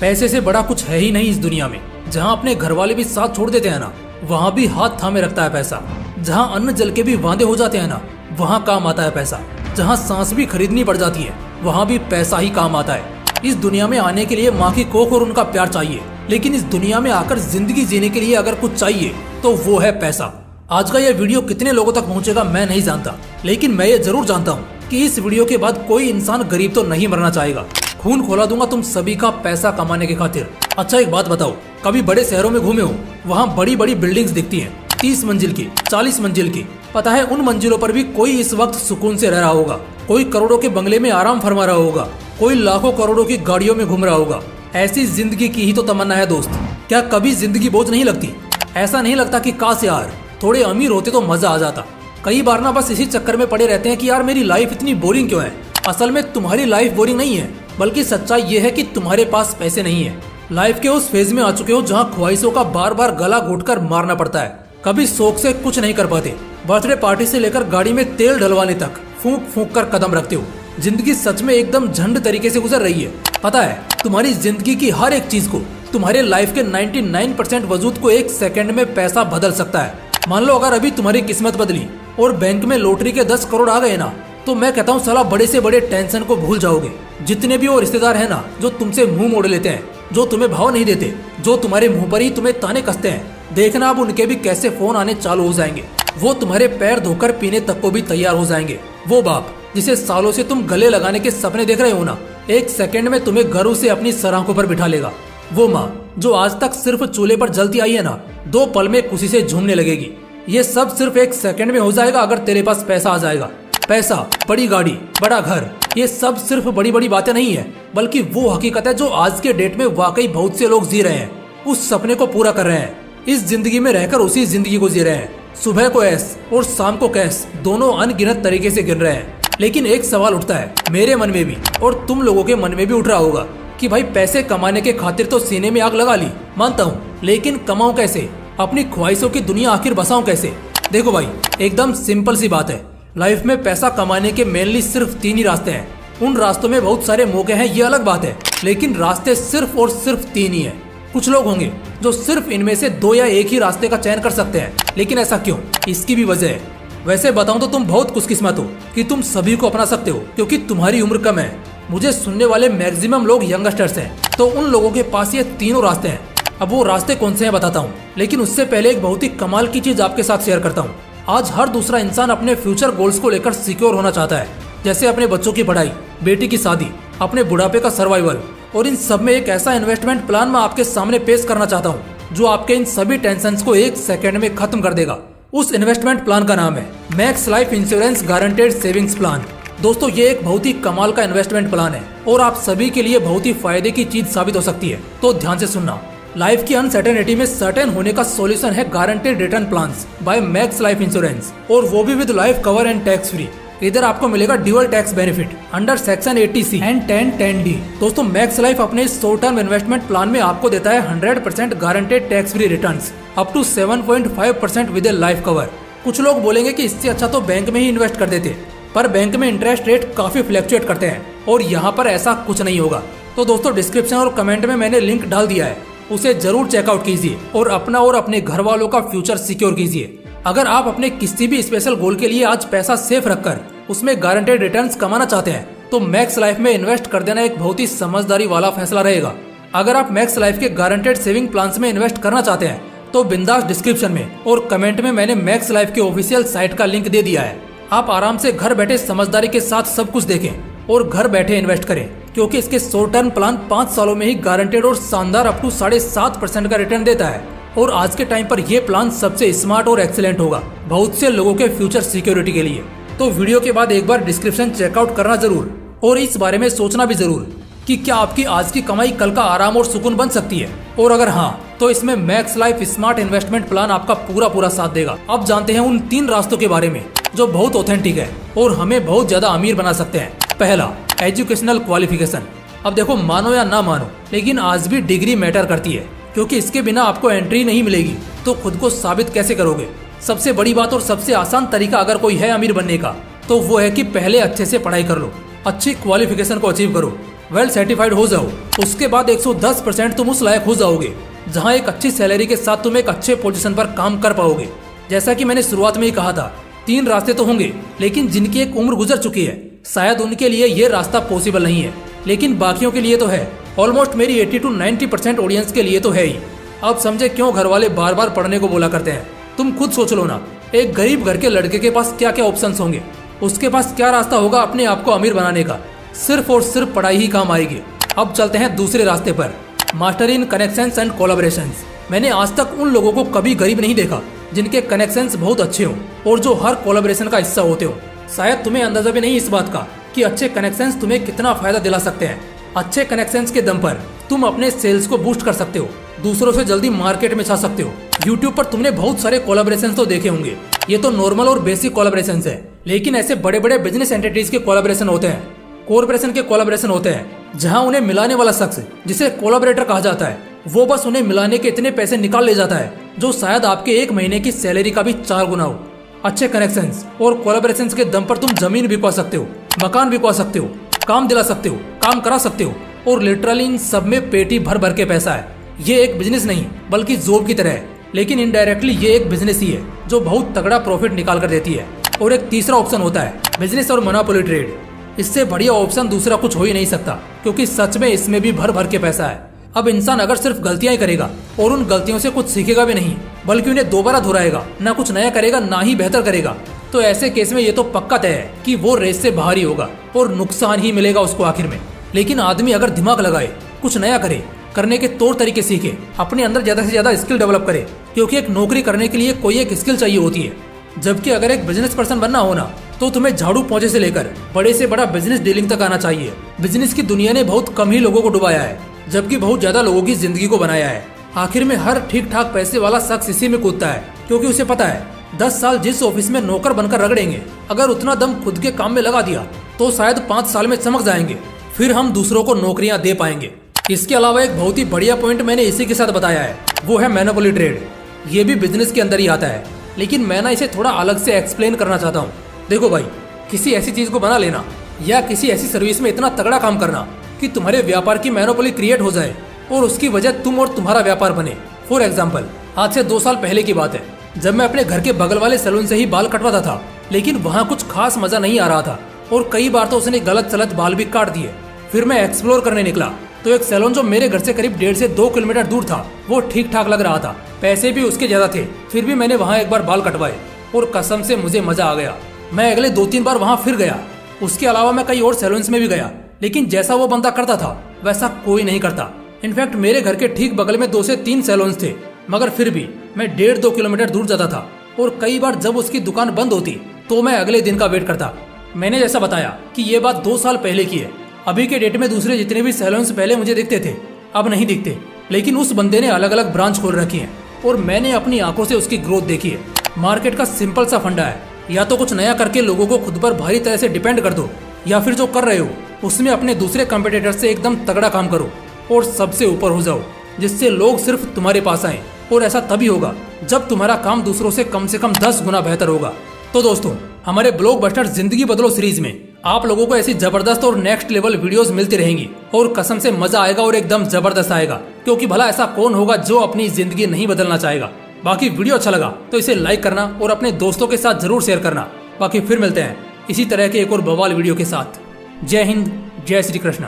पैसे से बड़ा कुछ है ही नहीं इस दुनिया में। जहाँ अपने घर वाले भी साथ छोड़ देते हैं ना, वहाँ भी हाथ थामे रखता है पैसा। जहाँ अन्न जल के भी वांदे हो जाते हैं ना, वहाँ काम आता है पैसा। जहाँ सांस भी खरीदनी पड़ जाती है, वहाँ भी पैसा ही काम आता है। इस दुनिया में आने के लिए माँ की कोख और उनका प्यार चाहिए, लेकिन इस दुनिया में आकर जिंदगी जीने के लिए अगर कुछ चाहिए तो वो है पैसा। आज का यह वीडियो कितने लोगों तक पहुँचेगा मैं नहीं जानता, लेकिन मैं ये जरूर जानता हूँ कि इस वीडियो के बाद कोई इंसान गरीब तो नहीं मरना चाहेगा। खून खोला दूंगा तुम सभी का पैसा कमाने की खातिर। अच्छा एक बात बताओ, कभी बड़े शहरों में घूमे हो? वहाँ बड़ी बड़ी बिल्डिंग्स दिखती हैं, 30 मंजिल की, 40 मंजिल की। पता है उन मंजिलों पर भी कोई इस वक्त सुकून से रह रहा होगा, कोई करोड़ों के बंगले में आराम फरमा रहा होगा, कोई लाखों करोड़ों की गाड़ियों में घूम रहा होगा। ऐसी जिंदगी की ही तो तमन्ना है दोस्त। क्या कभी जिंदगी बोझ नहीं लगती? ऐसा नहीं लगता कि काश यार थोड़े अमीर होते तो मजा आ जाता? कई बार ना बस इसी चक्कर में पड़े रहते हैं कि यार मेरी लाइफ इतनी बोरिंग क्यों है। असल में तुम्हारी लाइफ बोरिंग नहीं है, बल्कि सच्चाई ये है कि तुम्हारे पास पैसे नहीं है। लाइफ के उस फेज में आ चुके हो जहाँ ख्वाहिशों का बार बार गला घोटकर मारना पड़ता है। कभी शौक से कुछ नहीं कर पाते, बर्थडे पार्टी से लेकर गाड़ी में तेल डलवाने तक फूंक फूंक कर कदम रखते हो। जिंदगी सच में एकदम झंड तरीके से गुजर रही है। पता है तुम्हारी जिंदगी की हर एक चीज को, तुम्हारे लाइफ के 99% वजूद को एक सेकंड में पैसा बदल सकता है। मान लो अगर अभी तुम्हारी किस्मत बदली और बैंक में लॉटरी के 10 करोड़ आ गए ना, तो मैं कहता हूँ साला बड़े से बड़े टेंशन को भूल जाओगे। जितने भी वो रिश्तेदार है ना जो तुमसे मुंह मोड़ लेते हैं, जो तुम्हें भाव नहीं देते, जो तुम्हारे मुंह पर ही तुम्हें ताने कसते हैं, देखना अब उनके भी कैसे फोन आने चालू हो जाएंगे। वो तुम्हारे पैर धोकर पीने तक को भी तैयार हो जाएंगे। वो बाप जिसे सालों से तुम गले लगाने के सपने देख रहे हो ना, एक सेकंड में तुम्हें गर्व से अपनी सराखों पर बिठा लेगा। वो माँ जो आज तक सिर्फ चूल्हे पर जलती आई है ना, 2 पल में खुशी से झूमने लगेगी। ये सब सिर्फ एक सेकंड में हो जाएगा अगर तेरे पास पैसा आ जाएगा। पैसा, बड़ी गाड़ी, बड़ा घर, ये सब सिर्फ बड़ी बड़ी बातें नहीं है, बल्कि वो हकीकत है जो आज के डेट में वाकई बहुत से लोग जी रहे हैं। उस सपने को पूरा कर रहे हैं, इस जिंदगी में रहकर उसी जिंदगी को जी रहे हैं। सुबह को ऐश और शाम को कैश, दोनों अनगिनत तरीके से गिन रहे हैं। लेकिन एक सवाल उठता है मेरे मन में भी और तुम लोगों के मन में भी उठ रहा होगा कि भाई पैसे कमाने के खातिर तो सीने में आग लगा ली, मानता हूँ, लेकिन कमाऊं कैसे? अपनी ख्वाहिशों की दुनिया आखिर बसाऊं कैसे? देखो भाई एकदम सिंपल सी बात है। लाइफ में पैसा कमाने के मेनली सिर्फ 3 ही रास्ते हैं। उन रास्तों में बहुत सारे मौके हैं, ये अलग बात है, लेकिन रास्ते सिर्फ और सिर्फ 3 ही है। कुछ लोग होंगे जो सिर्फ इनमें से 2 या 1 ही रास्ते का चयन कर सकते हैं, लेकिन ऐसा क्यों? इसकी भी वजह है। वैसे बताऊं तो तुम बहुत खुशकिस्मत हो कि तुम सभी को अपना सकते हो, क्योंकि तुम्हारी उम्र कम है। मुझे सुनने वाले मैक्सिमम लोग यंगस्टर्स हैं, तो उन लोगों के पास ये 3 रास्ते हैं। अब वो रास्ते कौन से हैं बताता हूँ, लेकिन उससे पहले एक बहुत ही कमाल की चीज आपके साथ शेयर करता हूँ। आज हर दूसरा इंसान अपने फ्यूचर गोल्स को लेकर सिक्योर होना चाहता है, जैसे अपने बच्चों की पढ़ाई, बेटी की शादी, अपने बुढ़ापे का सर्वाइवल। और इन सब में एक ऐसा इन्वेस्टमेंट प्लान मैं आपके सामने पेश करना चाहता हूँ जो आपके इन सभी टेंशंस को एक सेकंड में खत्म कर देगा। उस इन्वेस्टमेंट प्लान का नाम है max Life insurance guaranteed savings plan. दोस्तों ये एक बहुत ही कमाल का इन्वेस्टमेंट प्लान है और आप सभी के लिए बहुत ही फायदे की चीज साबित हो सकती है। तो ध्यान से सुनना। लाइफ की अनसर्टेनिटी में सर्टेन होने का सॉल्यूशन है guaranteed return plans by Max Life insurance, और वो भी with life cover and tax free. इधर आपको मिलेगा dual tax benefit under section 80C and 1010D। दोस्तों मैक्स लाइफ अपने इस शॉर्ट टर्म इन्वेस्टमेंट प्लान में आपको देता है 100% guaranteed tax free returns up to 7.5% with a life cover. कुछ लोग बोलेंगे कि इससे अच्छा तो बैंक में ही इन्वेस्ट कर देते, पर बैंक में इंटरेस्ट रेट काफी फ्लक्चुएट करते हैं और यहाँ पर ऐसा कुछ नहीं होगा। तो दोस्तों डिस्क्रिप्शन और कमेंट में मैंने लिंक डाल दिया है, उसे जरूर चेकआउट कीजिए और अपना और अपने घर वालों का फ्यूचर सिक्योर कीजिए। अगर आप अपने किसी भी स्पेशल गोल के लिए आज पैसा सेफ रखकर उसमें गारंटेड रिटर्न्स कमाना चाहते हैं, तो मैक्स लाइफ में इन्वेस्ट कर देना एक बहुत ही समझदारी वाला फैसला रहेगा। अगर आप मैक्स लाइफ के गारंटेड सेविंग प्लान्स में इन्वेस्ट करना चाहते हैं, तो बिंदास डिस्क्रिप्शन में और कमेंट में मैंने मैक्स लाइफ के ऑफिशियल साइट का लिंक दे दिया है। आप आराम से घर बैठे समझदारी के साथ सब कुछ देखें और घर बैठे इन्वेस्ट करें, क्योंकि इसके शॉर्ट टर्म प्लान 5 सालों में ही गारंटेड और शानदार अप टू 7.5% का रिटर्न देता है। और आज के टाइम पर यह प्लान सबसे स्मार्ट और एक्सीलेंट होगा बहुत से लोगों के फ्यूचर सिक्योरिटी के लिए। तो वीडियो के बाद एक बार डिस्क्रिप्शन चेकआउट करना जरूर और इस बारे में सोचना भी जरूर कि क्या आपकी आज की कमाई कल का आराम और सुकून बन सकती है, और अगर हाँ तो इसमें max life smart investment plan आपका पूरा साथ देगा। अब जानते हैं उन 3 रास्तों के बारे में जो बहुत ऑथेंटिक है और हमें बहुत ज्यादा अमीर बना सकते हैं। पहला, एजुकेशनल क्वालिफिकेशन। अब देखो मानो या ना मानो, लेकिन आज भी डिग्री मैटर करती है, क्योंकि इसके बिना आपको एंट्री नहीं मिलेगी। तो खुद को साबित कैसे करोगे? सबसे बड़ी बात और सबसे आसान तरीका अगर कोई है अमीर बनने का, तो वो है कि पहले अच्छे से पढ़ाई कर लो, अच्छी क्वालिफिकेशन को अचीव करो वेल सर्टिफाइड हो जाओ, उसके बाद 110% तुम उस लायक हो जाओगे जहाँ एक अच्छी सैलरी के साथ तुम एक अच्छे पोजीशन पर काम कर पाओगे। जैसा कि मैंने शुरुआत में ही कहा था, 3 रास्ते तो होंगे, लेकिन जिनकी एक उम्र गुजर चुकी है शायद उनके लिए ये रास्ता पॉसिबल नहीं है, लेकिन बाकियों के लिए तो है। ऑलमोस्ट मेरी 80 to 90% ऑडियंस के लिए तो है ही। अब समझे क्यों घर वाले बार बार पढ़ने को बोला करते हैं। तुम खुद सोच लो ना, एक गरीब घर के लड़के के पास क्या क्या ऑप्शंस होंगे, उसके पास क्या रास्ता होगा अपने आप को अमीर बनाने का। सिर्फ और सिर्फ पढ़ाई ही काम आएगी। अब चलते हैं दूसरे रास्ते पर, master in connections and collaborations. मैंने आज तक उन लोगों को कभी गरीब नहीं देखा जिनके कनेक्शंस बहुत अच्छे हों और जो हर कोलैबोरेशन का हिस्सा होते हो। शायद तुम्हें अंदाजा भी नहीं इस बात का कि अच्छे कनेक्शंस तुम्हें कितना फायदा दिला सकते हैं। अच्छे कनेक्शंस के दम पर तुम अपने सेल्स को बूस्ट कर सकते हो, दूसरों से जल्दी मार्केट में छा सकते हो। यूट्यूब पर तुमने बहुत सारे कोलैबोरेशंस तो देखे होंगे, ये तो नॉर्मल और बेसिक कोलैबोरेशंस है, लेकिन ऐसे बड़े बड़े बिजनेस एंटिटीज के कोलैबोरेशन होते हैं, कॉर्पोरेशन के कोलैबोरेशन होते हैं, जहां उन्हें मिलाने वाला शख्स जिसे कोलैबोरेटर कहा जाता है वो बस उन्हें मिलाने के इतने पैसे निकाल ले जाता है जो शायद आपके 1 महीने की सैलरी का भी 4 गुना हो। अच्छे कनेक्शंस और कोलैबोरेशंस के दम पर तुम जमीन बिकवा सकते हो, मकान बिकवा सकते हो, काम दिला सकते हो, काम करा सकते हो, और लिटरली इन सब में पेटी भर भर के पैसा है। ये एक बिजनेस नहीं बल्कि जॉब की तरह है, लेकिन इनडायरेक्टली ये एक बिजनेस ही है जो बहुत तगड़ा प्रॉफिट निकाल कर देती है। और एक तीसरा ऑप्शन होता है बिजनेस और मोनोपोली ट्रेड। इससे बढ़िया ऑप्शन दूसरा कुछ हो ही नहीं सकता, क्योंकि सच में इसमें भी भर भर के पैसा है। अब इंसान अगर सिर्फ गलतियां ही करेगा और उन गलतियों से कुछ सीखेगा भी नहीं, बल्कि उन्हें दोबारा दोहराएगा, ना कुछ नया करेगा ना ही बेहतर करेगा, तो ऐसे केस में ये तो पक्का तय है कि वो रेस से बाहर ही होगा और नुकसान ही मिलेगा उसको आखिर में। लेकिन आदमी अगर दिमाग लगाए, कुछ नया करे, करने के तौर तरीके सीखे, अपने अंदर ज्यादा से ज्यादा स्किल डेवलप करे, क्योंकि एक नौकरी करने के लिए कोई एक स्किल चाहिए होती है, जबकि अगर एक बिजनेस पर्सन बनना हो ना तो तुम्हें झाड़ू पोंछे से लेकर बड़े से बड़ा बिजनेस डीलिंग तक आना चाहिए। बिजनेस की दुनिया ने बहुत कम ही लोगों को डुबाया है, जबकि बहुत ज्यादा लोगों की जिंदगी को बनाया है। आखिर में हर ठीक ठाक पैसे वाला शख्स इसी में कूदता है, क्योंकि उसे पता है 10 साल जिस ऑफिस में नौकर बनकर रगड़ेंगे, अगर उतना दम खुद के काम में लगा दिया तो शायद 5 साल में चमक जाएंगे, फिर हम दूसरों को नौकरियां दे पाएंगे। इसके अलावा एक बहुत ही बढ़िया पॉइंट मैंने इसी के साथ बताया है, वो है मोनोपोली ट्रेड। ये भी बिजनेस के अंदर ही आता है, लेकिन मैं ना इसे थोड़ा अलग से एक्सप्लेन करना चाहता हूँ। देखो भाई, किसी ऐसी चीज को बना लेना या किसी ऐसी सर्विस में इतना तगड़ा काम करना कि तुम्हारे व्यापार की मोनोपोली क्रिएट हो जाए और उसकी वजह तुम और तुम्हारा व्यापार बने। फॉर एग्जाम्पल, आज से 2 साल पहले की बात है, जब मैं अपने घर के बगल वाले सैलून से ही बाल कटवाता था, लेकिन वहाँ कुछ खास मजा नहीं आ रहा था और कई बार तो उसने गलत सलत बाल भी काट दिए। फिर मैं एक्सप्लोर करने निकला तो एक सैलून जो मेरे घर से करीब 1.5 से 2 किलोमीटर दूर था, वो ठीक ठाक लग रहा था, पैसे भी उसके ज्यादा थे। फिर भी मैंने वहाँ एक बार बाल कटवाए और कसम से मुझे मजा आ गया। मैं अगले 2-3 बार वहाँ फिर गया। उसके अलावा मैं कई और सैलून्स में भी गया, लेकिन जैसा वो बंदा करता था वैसा कोई नहीं करता। इनफैक्ट मेरे घर के ठीक बगल में 2 से 3 सैलून्स थे, मगर फिर भी मैं 1.5-2 किलोमीटर दूर जाता था और कई बार जब उसकी दुकान बंद होती तो मैं अगले दिन का वेट करता। मैंने जैसा बताया कि ये बात 2 साल पहले की है। अभी के डेट में दूसरे जितने भी सैलून्स पहले मुझे दिखते थे अब नहीं दिखते, लेकिन उस बंदे ने अलग अलग ब्रांच खोल रखी है और मैंने अपनी आंखों से उसकी ग्रोथ देखी है। मार्केट का सिंपल सा फंडा है, या तो कुछ नया करके लोगों को खुद पर भारी तरह से डिपेंड कर दो, या फिर जो कर रहे हो उसमें अपने दूसरे कंपटीटर से एकदम तगड़ा काम करो और सबसे ऊपर हो जाओ, जिससे लोग सिर्फ तुम्हारे पास आए। और ऐसा तभी होगा जब तुम्हारा काम दूसरों से कम 10 गुना बेहतर होगा। तो दोस्तों, हमारे ब्लॉकबस्टर जिंदगी बदलो सीरीज में आप लोगों को ऐसी जबरदस्त और नेक्स्ट लेवल वीडियोस मिलती रहेंगी और कसम से मजा आएगा और एकदम जबरदस्त आएगा, क्योंकि भला ऐसा कौन होगा जो अपनी जिंदगी नहीं बदलना चाहेगा। बाकी वीडियो अच्छा लगा तो इसे लाइक करना और अपने दोस्तों के साथ जरूर शेयर करना। बाकी फिर मिलते हैं इसी तरह के एक और बवाल वीडियो के साथ। जय हिंद, जय श्री कृष्ण।